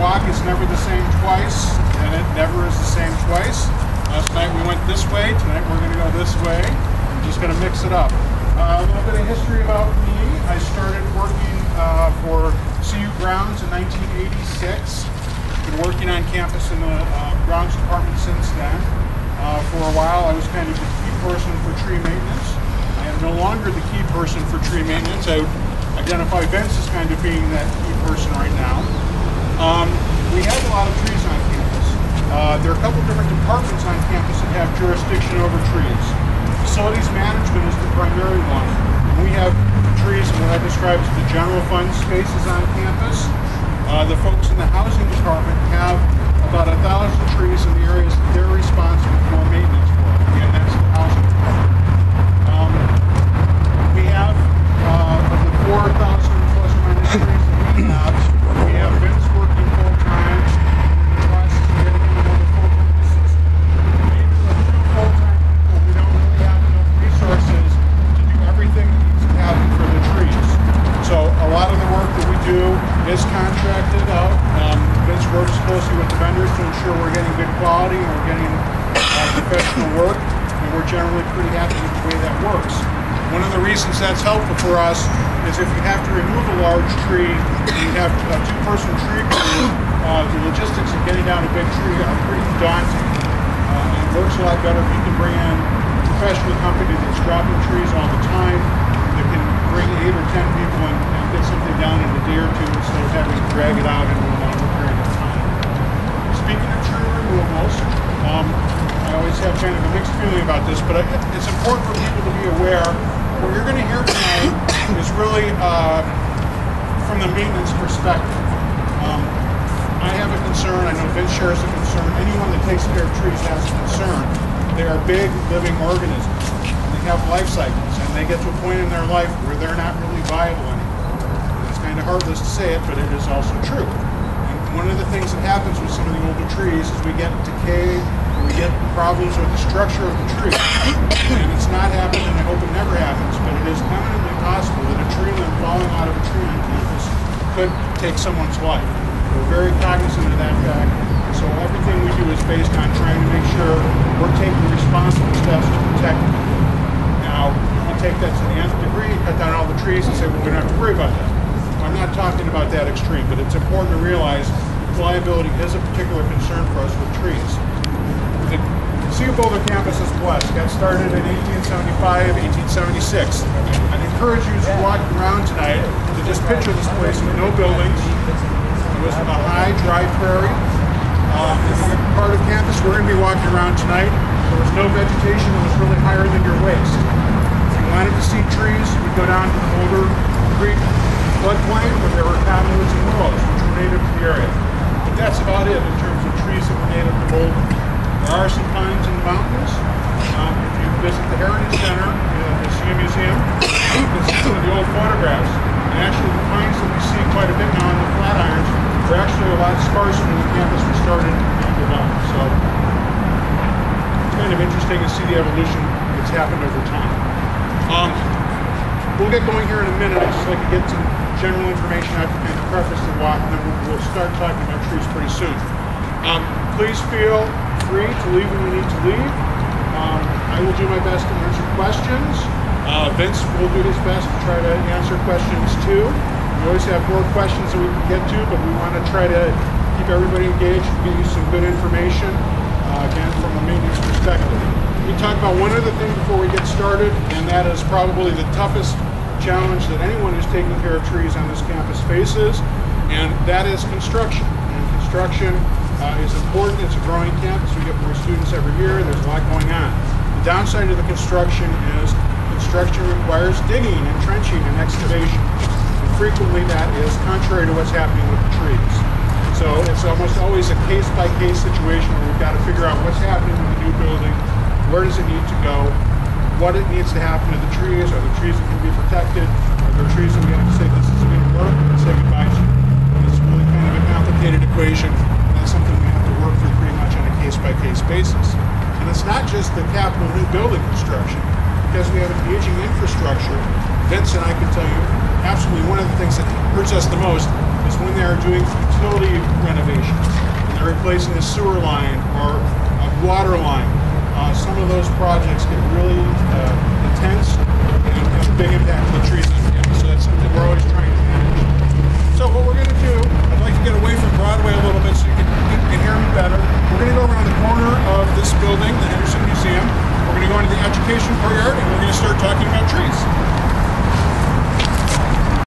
walk is never the same twice, and it never is the same twice. Last night we went this way, tonight we're going to go this way. I'm just going to mix it up. A little bit of history about me. I started working for CU Grounds in 1986. Been working on campus in the grounds department since then. For a while I was kind of the key person for tree maintenance. I am no longer the key person for tree maintenance. I would identify Vince as kind of being that key person right now. We have a lot of trees on campus. There are a couple different departments on campus that have jurisdiction over trees. Facilities management is the primary one. We have trees in what I describe as the general fund spaces on campus. The folks in the housing department have about 1,000 trees in the areas that they're responsible for maintenance for. Again, that's the housing department. We have of the 4,000 plus or minus trees that we have Vince working full time in the process of getting another full time assistant. Maybe with 2 full time people, we don't really have enough resources to do everything that needs to happen for the trees. So a lot of the work that we do is contracted out. Vince works closely with the vendors to ensure we're getting good quality and we're getting professional work, and we're generally pretty happy with the way that works. One of the reasons that's helpful for us is if you have to remove a large tree and you have a 2-person tree crew, the logistics of getting down a big tree are pretty daunting. And it works a lot better if you can bring in a professional company that's dropping trees all the time, that can bring 8 or 10 people and get something down in a day or two instead of having to drag it out into a longer period of time. Speaking of tree removals, I always have kind of a mixed feeling about this, but it's important for people to be aware. What you're going to hear tonight is really from the maintenance perspective. I have a concern, I know Vince shares a concern, anyone that takes care of trees has a concern. They are big living organisms. They have life cycles, and they get to a point in their life where they're not really viable anymore. It's kind of heartless to say it, but it is also true. And one of the things that happens with some of the older trees is we get decay, we get problems with the structure of the tree. And it's not happened, and I hope it never happens, but it is eminently possible that a tree limb falling out of a tree on campus could take someone's life. We're very cognizant of that fact. So everything we do is based on trying to make sure we're taking responsible steps to protect them. Now, we take that to the nth degree, cut down all the trees and say, well, we don't have to worry about that. Well, I'm not talking about that extreme, but it's important to realize liability is a particular concern for us with trees. The CU Boulder campus is blessed. Got started in 1875, 1876. I'd encourage you as you walk around tonight to just picture this place with no buildings. It was a high, dry prairie. This is a part of campus we're going to be walking around tonight. There was no vegetation that was really higher than your waist. If you wanted to see trees, you'd go down to the Boulder Creek floodplain where there were cottonwoods and willows, which were native to the area. But that's about it in terms of trees that were native to Boulder. There are some pines in the mountains. If you visit the Heritage Center, the CU Museum, you can see some of the old photographs. And actually the pines that we see quite a bit now in the Flatirons are actually a lot sparser when the campus was started and developed. So it's kind of interesting to see the evolution that's happened over time. We'll get going here in a minute. I'd just like to get some general information out to kind of preface the walk, and then we'll start talking about trees pretty soon. Please feel free to leave when we need to leave. I will do my best to answer questions. Vince will do his best to try to answer questions too. We always have more questions that we can get to, but we want to try to keep everybody engaged and get you some good information, again, from a maintenance perspective. We talk about one other thing before we get started, and that is probably the toughest challenge that anyone who's taking care of trees on this campus faces, and that is construction. And construction is important. It's a growing campus. We get more students every year. There's a lot going on. The downside of the construction is construction requires digging and trenching and excavation. And frequently that is contrary to what's happening with the trees. So it's almost always a case-by-case situation where we've got to figure out what's happening with the new building, where does it need to go, what it needs to happen to the trees, are there trees that can be protected, are there trees that we have to say this isn't going to work and say goodbye to. It's really kind of a complicated equation, and that's something we have to work through pretty much on a case-by-case basis. And it's not just the capital new building construction, because we have an aging infrastructure. Vince and I can tell you, absolutely one of the things that hurts us the most is when they are doing utility renovation. replacing a sewer line or a water line. Some of those projects get really intense and have a big impact on the trees on campus. So that's something we're always trying to manage. So what we're going to do, I'd like to get away from Broadway a little bit so you can hear me better. We're going to go around the corner of this building, the Henderson Museum. We're going to go into the education courtyard and we're going to start talking about trees.